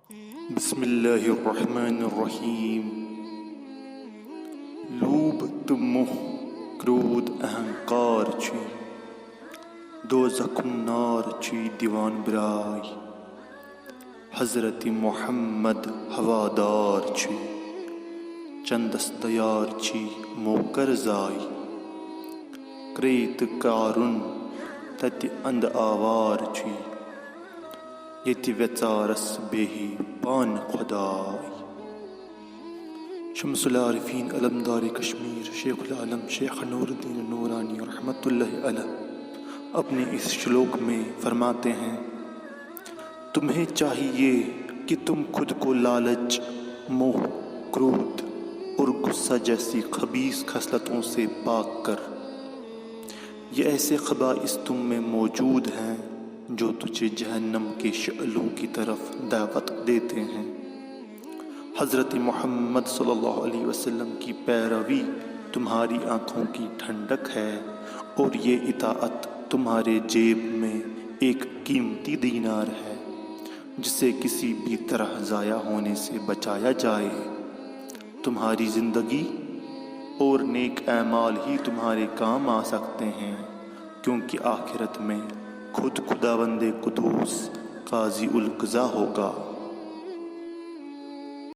بسم اللہ الرحمن الرحیم۔ لوب تہٕ موہ کرود اہنکار چھی، دوزخم نار چھی دیوان برائے۔ حضرت محمد ہوادار چھی، چندس دیار چھی موکر زائی۔ کریت کارن تتہِ اند آوار چھی، یتہِ ویژارس بیہی پان خدائی۔ شمس العارفین علمدار کشمیر شیخ العالم شیخ نور الدین نورانی رحمۃ اللہ علیہ اپنے اس شلوک میں فرماتے ہیں، تمہیں چاہیے کہ تم خود کو لالچ، موہ، کرودھ اور غصہ جیسی خبیث خصلتوں سے پاک کر۔ یہ ایسے خبائث تم میں موجود ہیں جو تجھے جہنم کے شعلوں کی طرف دعوت دیتے ہیں۔ حضرت محمد صلی اللہ علیہ وسلم کی پیروی تمہاری آنکھوں کی ٹھنڈک ہے، اور یہ اطاعت تمہارے جیب میں ایک قیمتی دینار ہے جسے کسی بھی طرح ضائع ہونے سے بچایا جائے۔ تمہاری زندگی اور نیک اعمال ہی تمہارے کام آ سکتے ہیں، کیونکہ آخرت میں خود خداوند قدوس قاضی القضا ہوگا۔